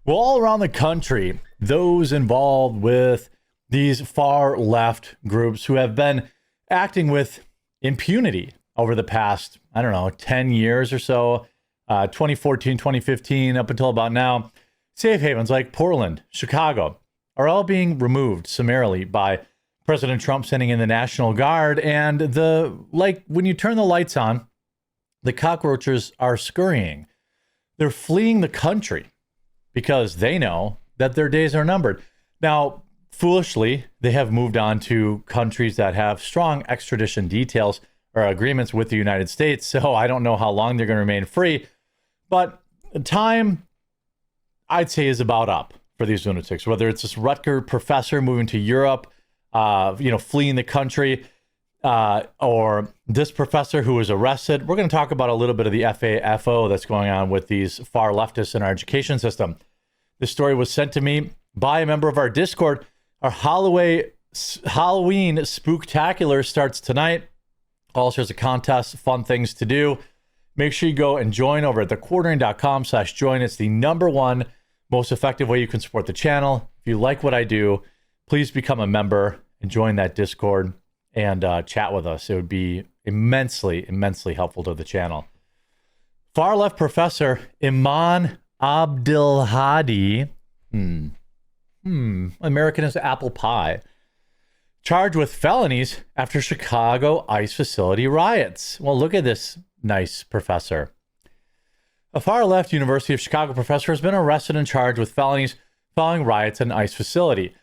Well, all around the country, those involved with these far left groups who have been acting with impunity over the past, 10 years or so, 2014, 2015, up until about now, safe havens like Portland, Chicago, are all being removed summarily by President Trump sending in the National Guard. And when you turn the lights on, the cockroaches are scurrying. They're fleeing the country because they know that their days are numbered. Now, foolishly, they have moved on to countries that have strong extradition details or agreements with the United States. So I don't know how long they're going to remain free. But time, I'd say, is about up for these lunatics, whether it's this Rutgers professor moving to Europe, fleeing the country, or this professor who was arrested. We're going to talk about a little bit of the FAFO that's going on with these far leftists in our education system. This story was sent to me by a member of our Discord. Our Halloween Spooktacular starts tonight. All sorts of contests, fun things to do. Make sure you go and join over at thequartering.com/join. It's the #1 most effective way you can support the channel. If you like what I do, please become a member and join that Discord and chat with us. It would be immensely, immensely helpful to the channel. Far left professor Iman Abdelhadi, American as apple pie, charged with felonies after Chicago ICE facility riots. Well, look at this nice professor. A far left University of Chicago professor has been arrested and charged with felonies following riots at an ICE facility.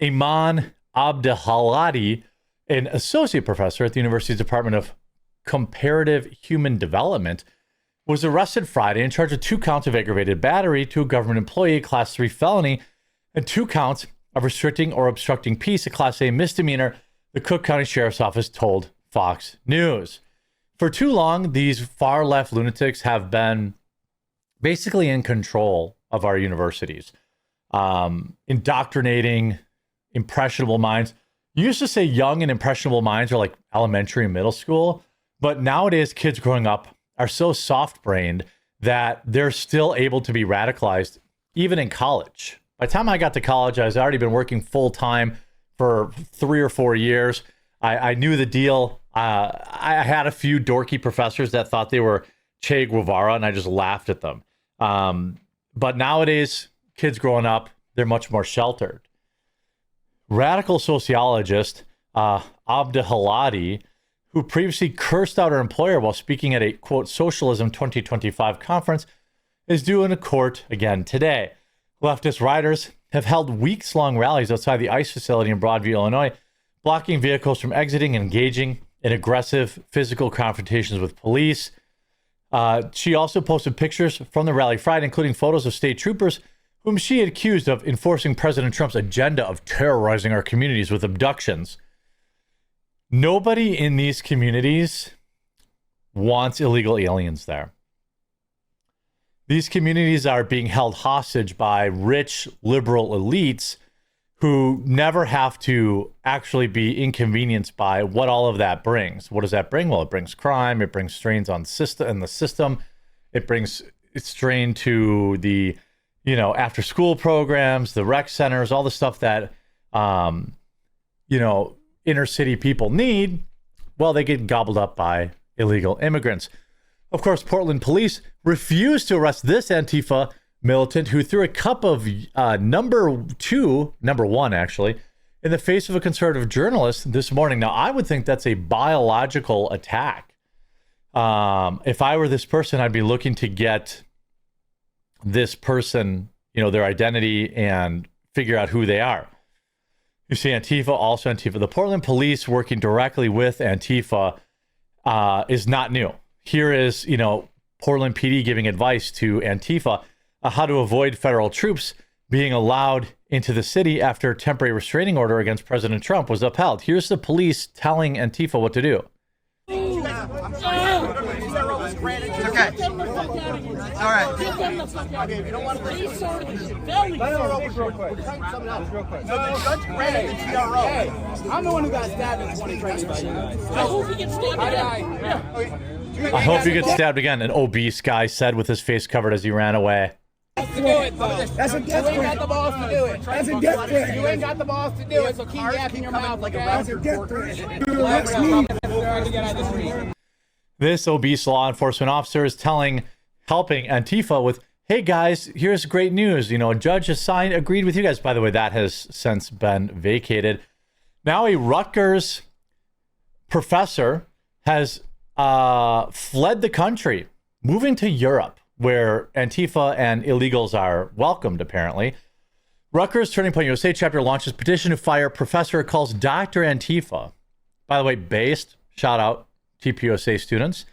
Iman Abdelhadi, an associate professor at the university's Department of Comparative Human Development, was arrested Friday and charged with 2 counts of aggravated battery to a government employee, a Class 3 felony, and 2 counts of restricting or obstructing peace, a Class A misdemeanor, the Cook County Sheriff's Office told Fox News. For too long, these far left lunatics have been basically in control of our universities, indoctrinating impressionable minds. You used to say young and impressionable minds are like elementary and middle school, but nowadays kids growing up are so soft-brained that they're still able to be radicalized even in college. By the time I got to college, I was already been working full-time for 3 or 4 years. I knew the deal. I had a few dorky professors that thought they were Che Guevara, and I just laughed at them. But nowadays, kids growing up, they're much more sheltered. Radical sociologist Abdelhadi, who previously cursed out her employer while speaking at a, quote, Socialism 2025 conference, is due in a court again today. Leftist rioters have held weeks-long rallies outside the ICE facility in Broadview, Illinois, blocking vehicles from exiting and engaging in aggressive physical confrontations with police. She also posted pictures from the rally Friday, including photos of state troopers whom she had accused of enforcing President Trump's agenda of terrorizing our communities with abductions. Nobody in these communities wants illegal aliens there. These communities are being held hostage by rich liberal elites who never have to actually be inconvenienced by what all of that brings. What does that bring? Well, it brings crime. It brings strains on the system. It brings strain to the after school programs, the rec centers, all the stuff that, inner city people need. Well, they get gobbled up by illegal immigrants. Of course, Portland police refused to arrest this Antifa militant who threw a cup of number one, actually, in the face of a conservative journalist this morning. Now, I would think that's a biological attack. If I were this person, I'd be looking to get this person, their identity and figure out who they are. You see Antifa. The Portland police working directly with Antifa is not new. Here is, Portland PD giving advice to Antifa how to avoid federal troops being allowed into the city after a temporary restraining order against President Trump was upheld. Here's the police telling Antifa what to do. Okay. All right. Get them the fuck out of here. You don't want to be sort of real quick. So the judge granted the TRO. Hey, I'm the one who got stabbed in 2020. I hope he gets stabbed again. I hope you get stabbed again, an obese guy said with his face covered as he ran away. Hey, to do it, though. That's a death threat. You ain't got the balls to do it. That's a death threat. You ain't got the balls to do it, so keep yapping your mouth like a That's a death threat. This obese law enforcement officer is helping Antifa with, hey guys, here's great news. You know, a judge has agreed with you guys. By the way, that has since been vacated. Now a Rutgers professor has fled the country, moving to Europe, where Antifa and illegals are welcomed, apparently. Rutgers Turning Point USA chapter launches petition to fire professor calls Dr. Antifa. By the way, based, shout out, TPUSA students.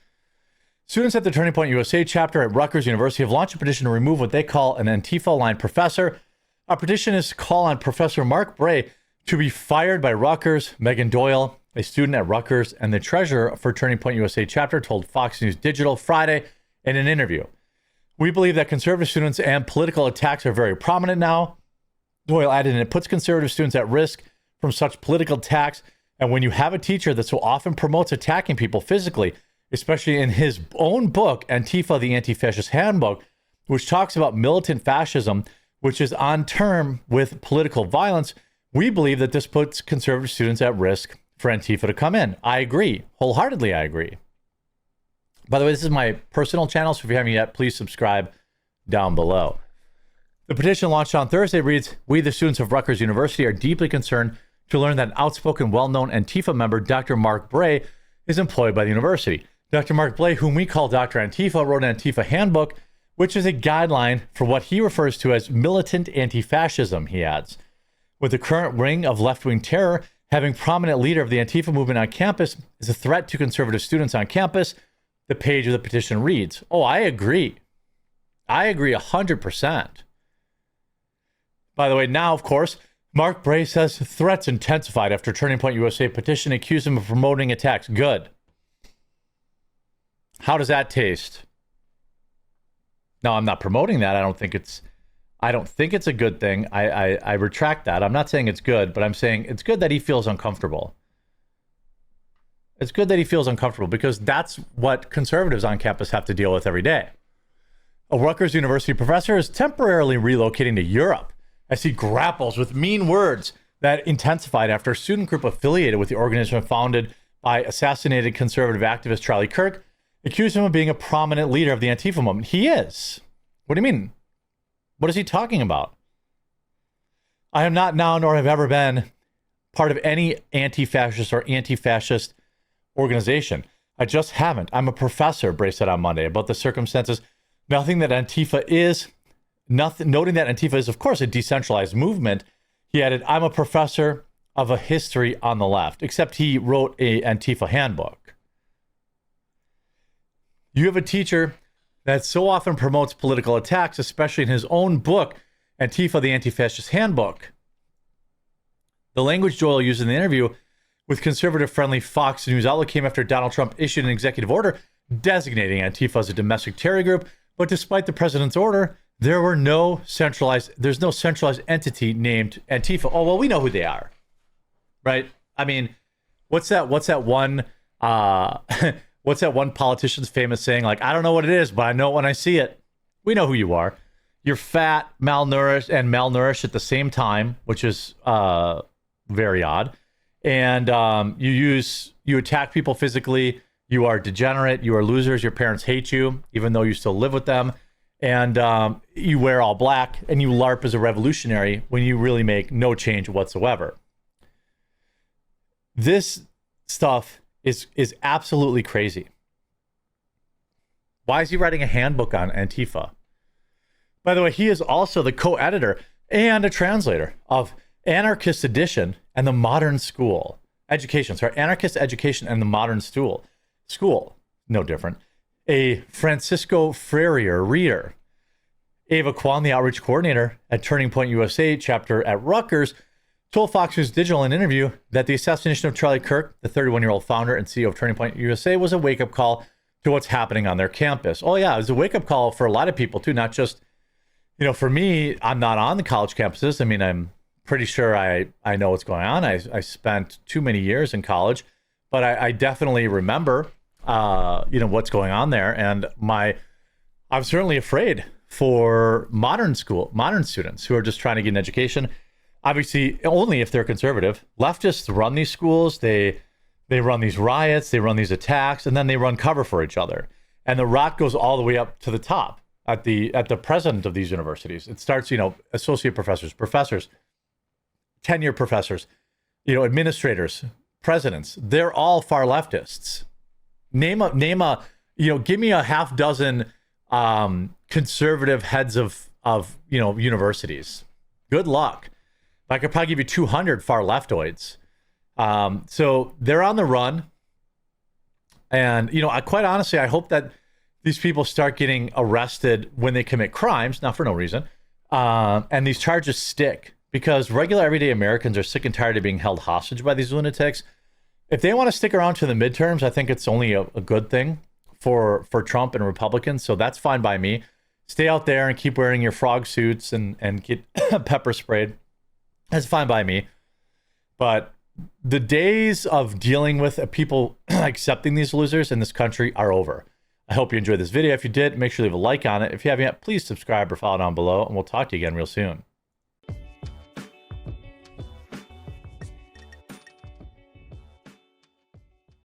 Students at the Turning Point USA chapter at Rutgers University have launched a petition to remove what they call an Antifa-aligned professor. Our petition is to call on Professor Mark Bray to be fired by Rutgers. Megan Doyle, a student at Rutgers and the treasurer for Turning Point USA chapter, told Fox News Digital Friday in an interview. We believe that conservative students and political attacks are very prominent now. Doyle added, and it puts conservative students at risk from such political attacks. And when you have a teacher that so often promotes attacking people physically, especially in his own book, Antifa, the Anti-Fascist Handbook, which talks about militant fascism, which is on term with political violence, we believe that this puts conservative students at risk for Antifa to come in. I agree. Wholeheartedly, I agree. By the way, this is my personal channel, so if you haven't yet, please subscribe down below. The petition launched on Thursday reads, we, the students of Rutgers University, are deeply concerned to learn that an outspoken, well-known Antifa member, Dr. Mark Bray, is employed by the university. Dr. Mark Bray, whom we call Dr. Antifa, wrote an Antifa handbook, which is a guideline for what he refers to as militant anti-fascism, he adds. With the current ring of left-wing terror, having prominent leader of the Antifa movement on campus is a threat to conservative students on campus, the page of the petition reads. Oh, I agree. I agree 100%. By the way, now, of course, Mark Bray says threats intensified after Turning Point USA petition accused him of promoting attacks. Good. How does that taste? No, I'm not promoting that. I don't think it's a good thing. I retract that. I'm not saying it's good, but I'm saying it's good that he feels uncomfortable. It's good that he feels uncomfortable because that's what conservatives on campus have to deal with every day. A Rutgers University professor is temporarily relocating to Europe as he grapples with mean words that intensified after a student group affiliated with the organization founded by assassinated conservative activist Charlie Kirk accused him of being a prominent leader of the Antifa movement. He is. What do you mean? What is he talking about? I am not now nor have ever been part of any anti-fascist or anti-fascist organization. I just haven't. I'm a professor, Bray said on Monday about the circumstances. Noting that Antifa is, of course, a decentralized movement. He added, I'm a professor of a history on the left, except he wrote a Antifa handbook. You have a teacher that so often promotes political attacks, especially in his own book, Antifa, the Anti-Fascist Handbook. The language Doyle used in the interview with conservative-friendly Fox News outlet came after Donald Trump issued an executive order designating Antifa as a domestic terror group. But despite the president's order, there's no centralized entity named Antifa. Oh, well, we know who they are, right? I mean, what's that one politician's famous saying? Like, I don't know what it is, but I know it when I see it. We know who you are. You're fat, malnourished at the same time, which is very odd. And you attack people physically. You are degenerate. You are losers. Your parents hate you, even though you still live with them. And you wear all black and you LARP as a revolutionary when you really make no change whatsoever. This stuff is absolutely crazy. Why is he writing a handbook on Antifa? By the way, he is also the co-editor and a translator of Anarchist Edition and the Modern School. Anarchist Education and the Modern School. No different. A Francisco Freire reader. Ava Kwan, the outreach coordinator at Turning Point USA chapter at Rutgers, told Fox News Digital in an interview that the assassination of Charlie Kirk, the 31-year-old founder and CEO of Turning Point USA, was a wake-up call to what's happening on their campus. Oh yeah, it was a wake-up call for a lot of people too, not just, for me, I'm not on the college campuses. I mean, I'm pretty sure I know what's going on. I spent too many years in college, but I definitely remember, what's going on there. And I'm certainly afraid for modern students who are just trying to get an education. Obviously, only if they're conservative. Leftists run these schools. They run these riots. They run these attacks, and then they run cover for each other. And the rot goes all the way up to the top at the president of these universities. It starts, associate professors, tenure professors, administrators, presidents. They're all far leftists. Give me a half dozen conservative heads of universities. Good luck. I could probably give you 200 far leftoids. So they're on the run. And, quite honestly, I hope that these people start getting arrested when they commit crimes, not for no reason. And these charges stick, because regular everyday Americans are sick and tired of being held hostage by these lunatics. If they want to stick around to the midterms, I think it's only a good thing for Trump and Republicans. So that's fine by me. Stay out there and keep wearing your frog suits and get pepper sprayed. That's fine by me. But the days of dealing with people accepting these losers in this country are over. I hope you enjoyed this video. If you did, make sure to leave a like on it. If you haven't yet, please subscribe or follow down below, and we'll talk to you again real soon.